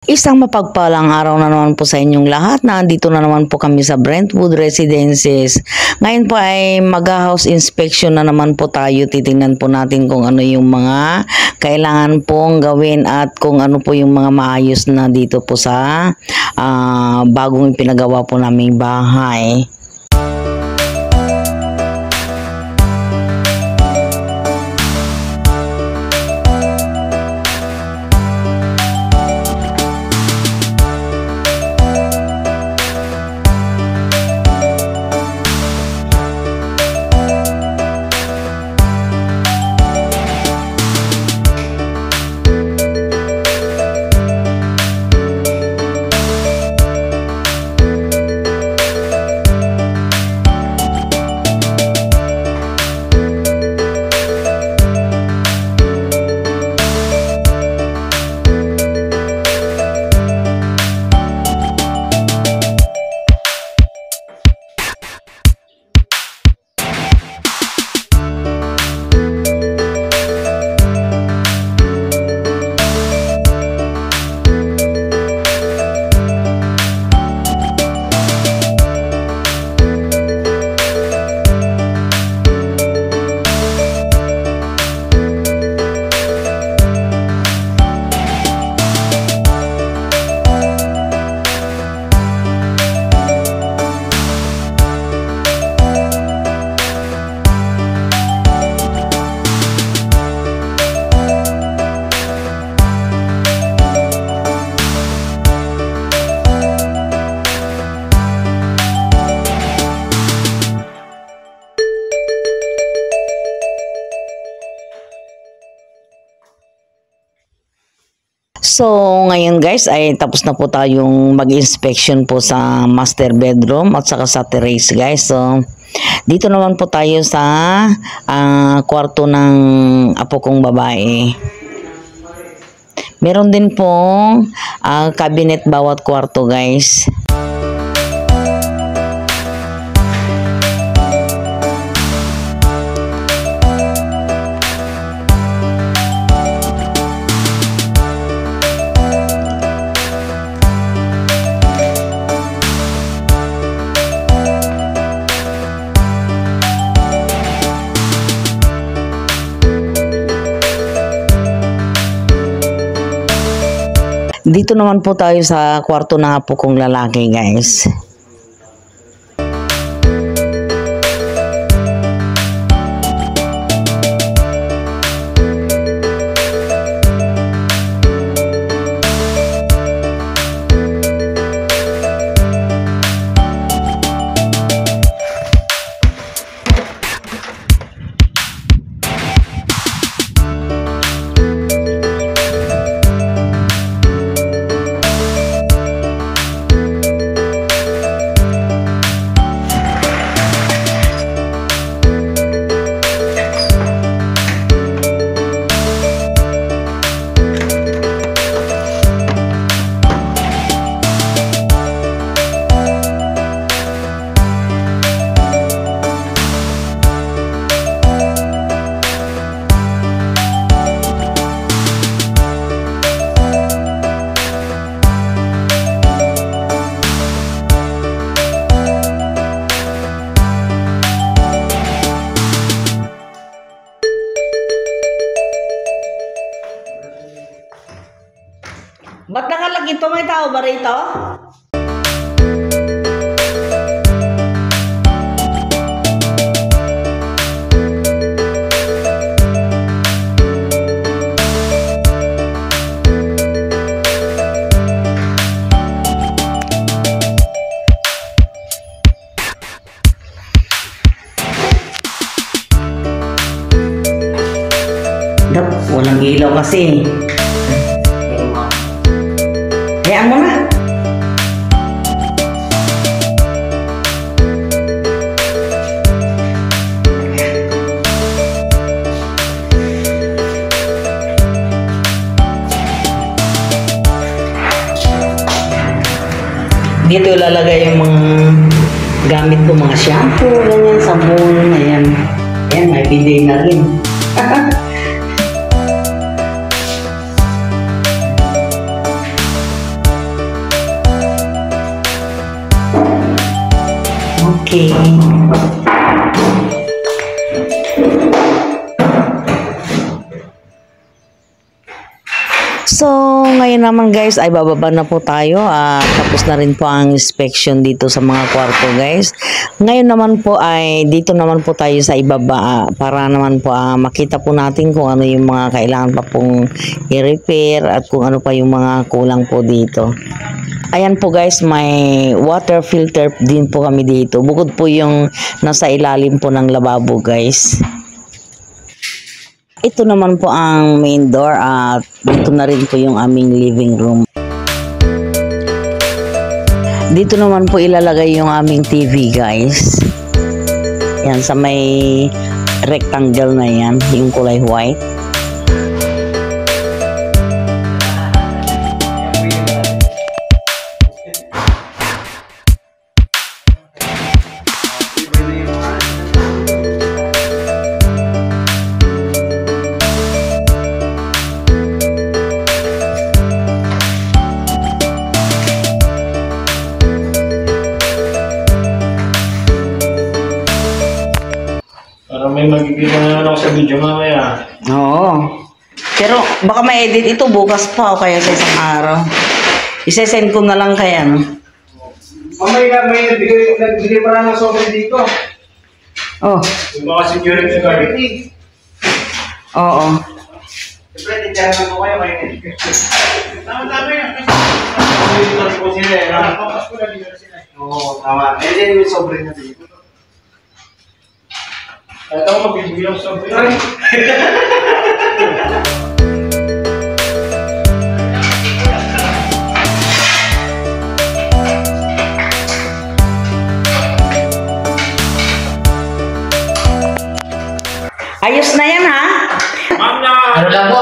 Isang mapagpalang araw na naman po sa inyong lahat. Nandito na naman po kami sa Brentwood Residences. Ngayon po ay mag-house inspection na naman po tayo. Titingnan po natin kung ano yung mga kailangan pong gawin at kung ano po yung mga maayos na dito po sa bagong pinagawa po naming bahay. So, ngayon guys, ay tapos na po tayong mag-inspection po sa master bedroom at saka sa terrace guys. So, dito naman po tayo sa kwarto ng apo kong babae. Meron din pong cabinet bawat kwarto guys. Dito naman po tayo sa kwarto ng apo kong lalaki guys. Ba't nakalagay ito? May tao ba rito? Walang ilaw kasi. Hayaan mo na. Dito ilalagay yung mga gamit ko, mga shampoo, ganyan, sabon, ayan. Ayan, may bidet na rin. Okay. So, ngayon naman guys ay bababa na po tayo. Tapos na rin po ang inspection dito sa mga kwarto guys. Ngayon naman po ay dito naman po tayo sa ibaba para naman po makita po natin kung ano yung mga kailangan pa pong i-repair at kung ano pa yung mga kulang po dito. Ayan po guys, may water filter din po kami dito. Bukod po yung nasa ilalim po ng lababo guys. Ito naman po ang main door at dito na rin po yung aming living room. Dito naman po ilalagay yung aming TV guys. Yan sa may rectangle na yan, yung kulay white. May magiging na ako sa video mamaya. Oo. Pero baka ma-edit ito bukas pa o kaya sa isang araw. Isesend ko na lang kaya, no? Mamaya may nagbigay pa lang ng software dito. Oh. Yung mga security guard. Oo. Siyempre, titira na po kayo kayo. Tama yan. Dito po sila eh. Oo, tama. Eh, din yung software na dito. Ito ako magbibigay ako sa video. Ayos na yan, ha? Ma'am na! Ano lang po,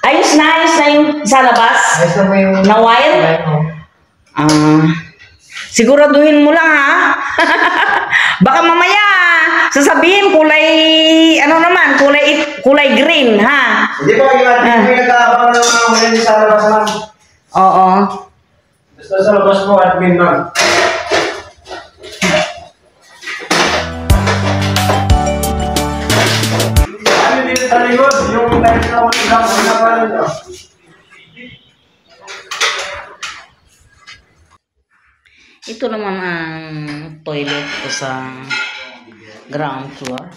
Ayos na yung sa labas? ayos na po yung... Na wire? Siguraduhin mo lang, ha? Baka mamaya, sasabihin kulay, kulay green, ha? Hindi po, yung ating may nag-aabang ng mga huli sa labas, ma'am. Oo. Basta sa labas po, admin, ma'am. Ano dito sa likod? Yung dahil sa mga pinapalo nyo. Ito naman ang toilet ko sa ground floor.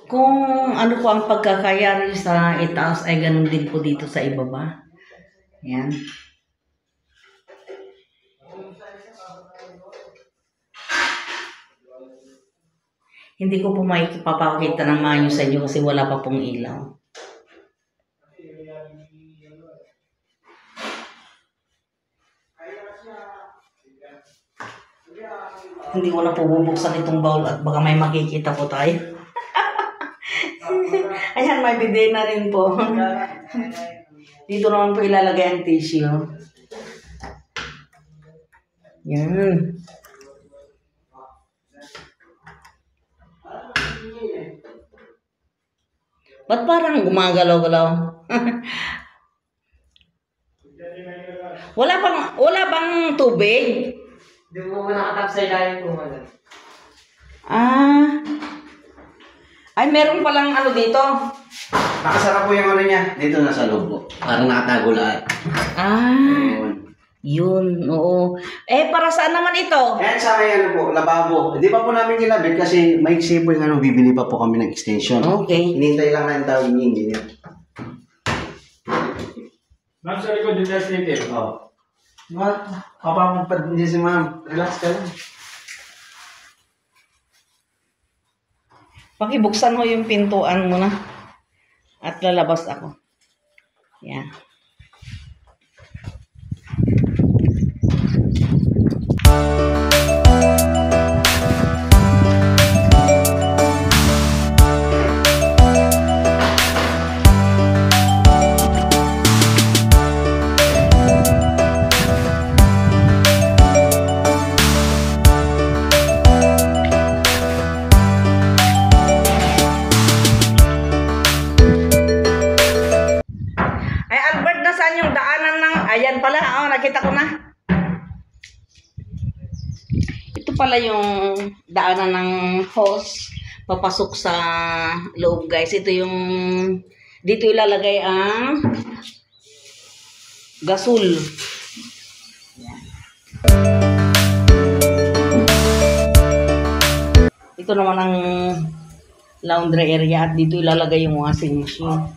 Kung ano po ang pagkakayari sa itaas ay ganun din po dito sa ibaba. Yan. Hindi ko po maipapakita ng maayos sa inyo kasi wala pa pong ilaw. Hindi ko na po bubuksan itong bowl at baka may makikita po tayo. Ayan, may bidet na rin po. Dito naman po ilalagay ang tissue. Yan. Ba't parang gumagalaw-galaw? Wala bang tubig? Hindi mo nakatap sa ilalim po, madam. Ay, meron palang ano dito. Nakasara po yung ano niya. Dito na sa loob po. Parang nakatago lahat. Yun, oo. Para saan naman ito? Yan sa may ano po, lababo. Hindi pa po namin ginabit kasi may po yung ano, bibili pa po kami ng extension. Okay. Hinintay lang na yung tawag ni engineer. Ma'am, sa likod din sa native. Oo. Kapamag pa din si ma'am. Relax ka lang. Pakibuksan mo yung pintuan mo na. At lalabas ako. Yan. ito pala yung daanan ng hose papasok sa loob, guys. Ito yung dito ilalagay ang gasol. Ito naman ang laundry area at dito ilalagay yung washing machine.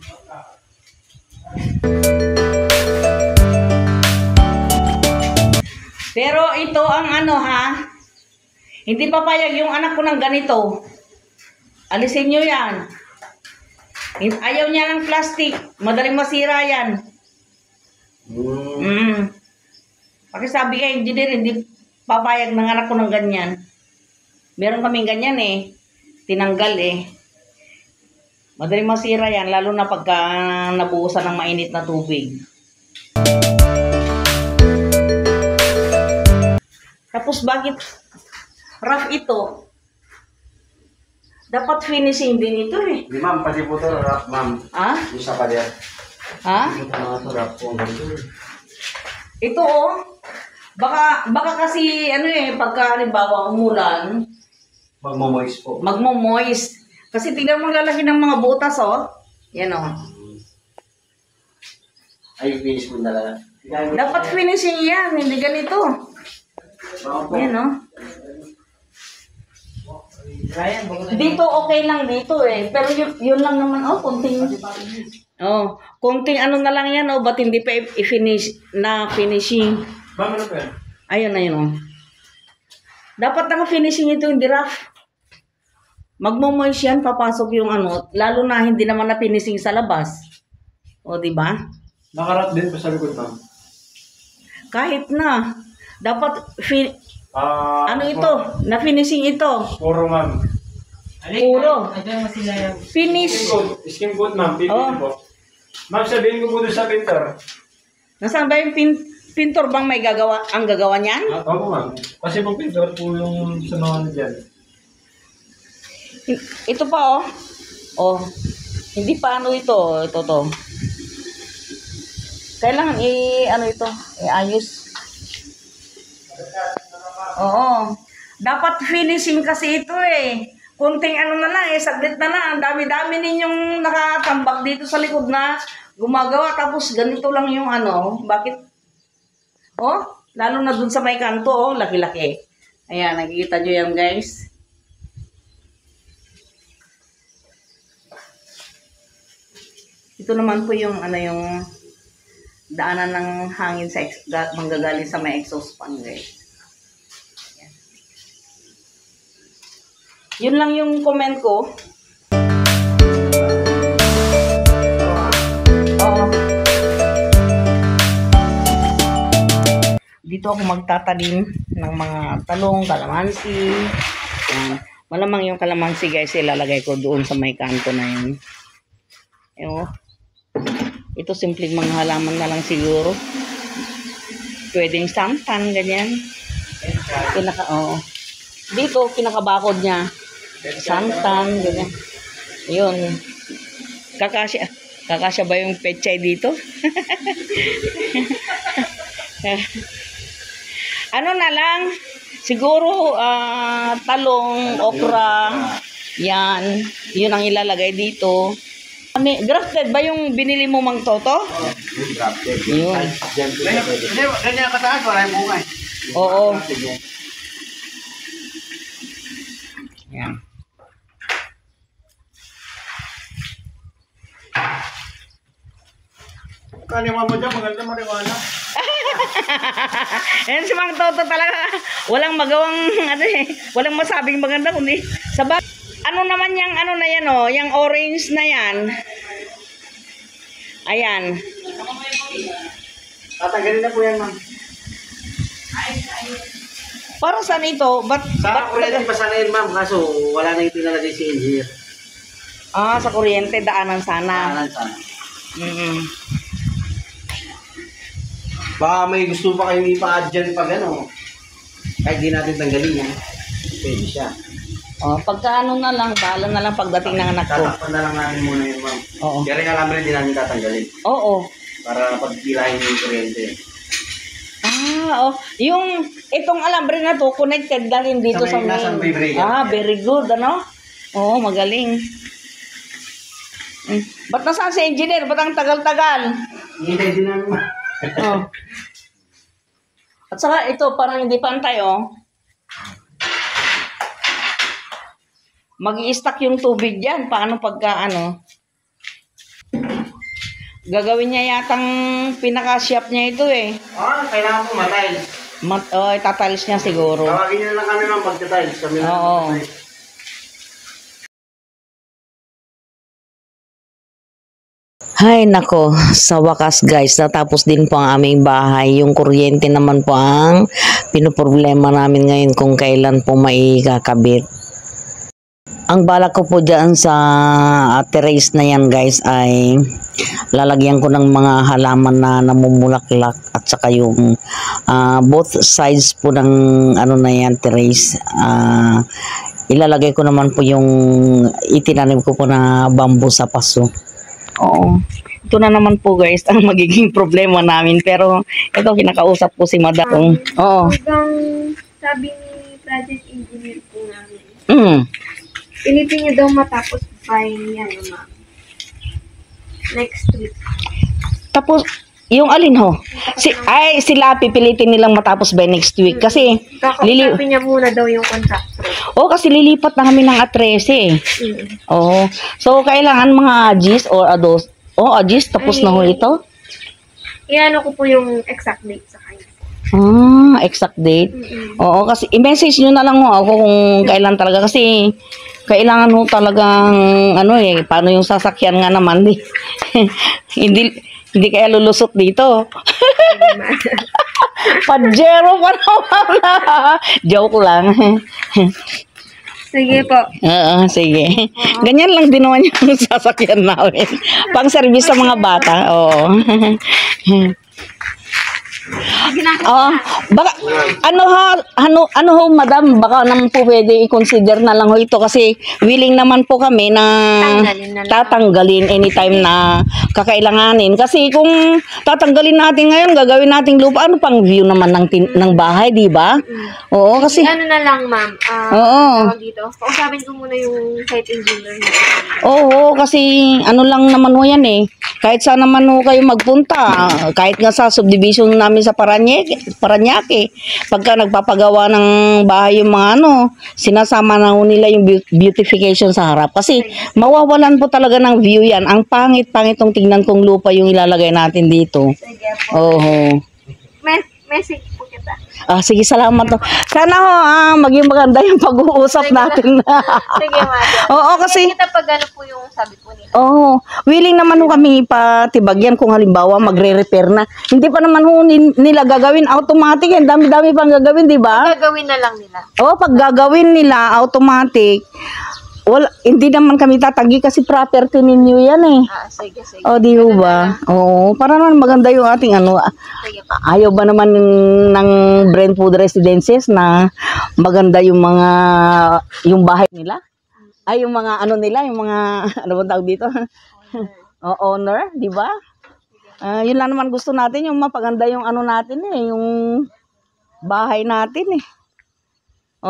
Pero ito ang ano ha, hindi papayag yung anak ko ng ganito. Alisin nyo yan. Ayaw niya ng plastic, madaling masira yan. Pakisabi kay engineer, hindi papayag ng anak ko ng ganyan. Meron kaming ganyan eh, tinanggal eh. Madaling masira yan, lalo na pagka nabuhusan ng mainit na tubig. Tapos bakit rough ito? Dapat finishing din ito eh. Di ma'am, pati po ito rap ma'am. Ha? Isa pa din. Ha? Yung mga ito rap po. Ito oh. Baka kasi ano eh, pagka halimbawa umulan, Magmo-moist po. magmo-moist. Kasi tignan mo lalaki ng mga butas oh. Yan oh. Ay, finish mo talaga. Dapat finishing yan, hindi ganito. Yan oh. Dito okay lang dito eh. Pero yun lang naman oh, konting ano na lang yan oh, ba't hindi pa i-finish na finishing. Ma'am, ano pa yan? Ayun na yun oh. Dapat naka-finishing ito, hindi rough. Magmo-moist yan, papasok yung ano, lalo na hindi naman na finishing sa labas. O, di ba? Nakarat din pa sa likod, ma'am. Kahit na. Dapat, ano Puro- ito? Na-finishing ito. Puro, ma'am. Puro. Finish. Skim coat, ma'am. Pipili Oh. po. Ma'am, sabihin ko po doon sa printer. Nasaan ba yung pintor bang may gagawa, ang gagawa niyan? Opo, ma'am. Kasi pag printer po yung sa mga ano dyan. Ito pa oh. Oh. Hindi pa ano ito. Ito to. Kailangan ano ito. Iayos. Oo. Dapat finishing kasi ito eh. Kunting ano na lang eh. Saglit na lang. Ang dami-dami ninyong nakatambak dito sa likod na gumagawa. Tapos ganito lang yung ano. Bakit? Oh. Lalo na dun sa may kanto oh. Laki-laki. Ayan. Nakikita nyo yan guys. Ito naman po yung ano yung daanan ng hangin sa manggagaling sa may exhaust fan guys. Yan. Yun lang yung comment ko. Oo. Dito ako magtatanim ng mga talong, kalamansi. Yan. Malamang yung kalamansi guys ilalagay ko doon sa may kanto na yun. Ewan. Ito simpleng mga halaman na lang siguro. Pwedeng santan, ganyan. Dito, pinakabakod niya. Santan, ganyan. Yun. Kakasya ba yung pechay dito? Ano na lang, siguro talong, okra, yan. Yun ang ilalagay dito. Grafted ba yung binili mo mang toto? Grafted. Yun. Ganyan kataas, wala yung bunga eh. Oo. Yan. Kaliwa mo dyan, maganda mariwana. Yan si Mang Toto talaga. Walang magawang, ano eh, walang masabing maganda kundi sa ano naman yung ano na yan oh, yung orange na yan. Ayan. Tatanggalin na po yan, ma'am. Para saan ito? Sa kuryente pa sana yun, ma'am. Kaso wala na ito nalalagay si engineer. Sa kuryente, daanan sana. Sana. Baka may gusto pa kayong ipa-add dyan pag ano. Kahit di natin tanggalin yan. Pwede siya. Pagka ano na lang, bahala na lang pagdating ng anak ko. Tatakpan na lang natin muna yun, ma'am. Oo. Kaya rin alam rin din natin tatanggalin. Oo. Para pagpilahin yung kuryente. Oh. Yung itong alambre na to, connected na rin dito sa Sa may nasa main. vibrator. Very good, ano? Oo, magaling. Ba't nasaan si engineer? Ba't ang tagal-tagal? Hindi din naman. Oh. At saka ito, parang hindi pantay, oh. Mag-i-stack yung tubig dyan. Paano pagka, ano? Gagawin niya yatang pinaka-shop niya ito, eh. Kailangan po matiles. Itatiles niya siguro. Tawagin nyo na lang kami ng pagtatiles. Kami na Oo. pagtatiles. Hay nako, sa wakas guys, natapos din po ang aming bahay. Yung kuryente naman po ang pinoproblema namin ngayon kung kailan po maikakabit. Ang balak ko po dyan sa terrace na yan guys ay lalagyan ko ng mga halaman na namumulaklak at saka yung both sides po ng ano na yan terrace. Ilalagay ko naman po yung itinanim ko po na bamboo sa paso. Oo. Ito na naman po guys ang magiging problema namin. Pero ito kinakausap ko si madam. Oo. Hanggang sabi ni project engineer po namin. Pilitin niya daw matapos by ma'am. Next week. Tapos, yung alin ho? Sila pipilitin nilang matapos by next week. Kasi, Kakausapin niya muna daw yung contractor. kasi lilipat na kami ng atrese. Oo. So, kailangan mga agis or ados. Agis, tapos na ho ito? Iano ko po yung exact date sa kanya. Exact date. Oo, kasi i-message nyo na lang ho ako kung kailan talaga. Kasi, kailangan ho talagang, paano yung sasakyan nga naman. Hindi kaya lulusot dito. Pajero pa naman. Joke lang. Sige po. Oo, sige. Ganyan lang din naman yung sasakyan namin. Pang service sa mga bata. Oo. Baka ano ho madam, baka naman po pwede i-consider na lang ho ito kasi willing naman po kami na tatanggalin anytime na kakailanganin. Kasi kung tatanggalin natin ngayon, gagawin nating lupa, ano pang view naman ng bahay, di ba? Oo, kasi Ano na lang ma'am, tawag dito. Kausapin ko muna yung site engineer niya. Oo, kasi ano lang naman ho yan eh. Kahit saan naman ho kayo magpunta, kahit nga sa subdivision namin sa Paranaque, pagka nagpapagawa ng bahay yung mga sinasama na ho nila yung beautification sa harap. Kasi mawawalan po talaga ng view yan. Ang pangit-pangit tong tingnan kong lupa yung ilalagay natin dito. Sige po. Oo. Message po kita. Sige, salamat. Sana ho, maging maganda yung pag-uusap natin. Sige madam. Oo, kasi Kita pag ano po yung sabi po nila. willing naman ho kami patibagyan kung halimbawa magre-repair na. Hindi pa naman ho nila gagawin automatic. Ang dami-dami pang gagawin, di ba? Gagawin na lang nila. Pag gagawin nila automatic, hindi naman kami tatagi kasi property ninyo yan eh. Sige. Di ba? Para naman maganda yung ating Sige po. ayaw ba naman ng Brentwood Residences na maganda yung bahay nila? Yung mga nila, yung mga, ano bang tawag dito? Owner, di ba? Yun lang naman gusto natin, yung mapaganda yung natin eh, yung bahay natin eh.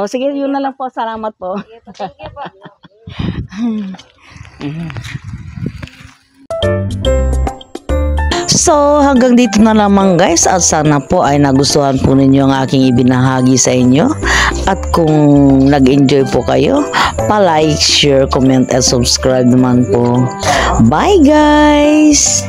Sige, yun na lang po. Salamat po. Sige po. So, hanggang dito na lamang guys at sana po ay nagustuhan po ninyo ang aking ibinahagi sa inyo at kung nag-enjoy po kayo, pa-like, share, comment at subscribe naman po. Bye guys!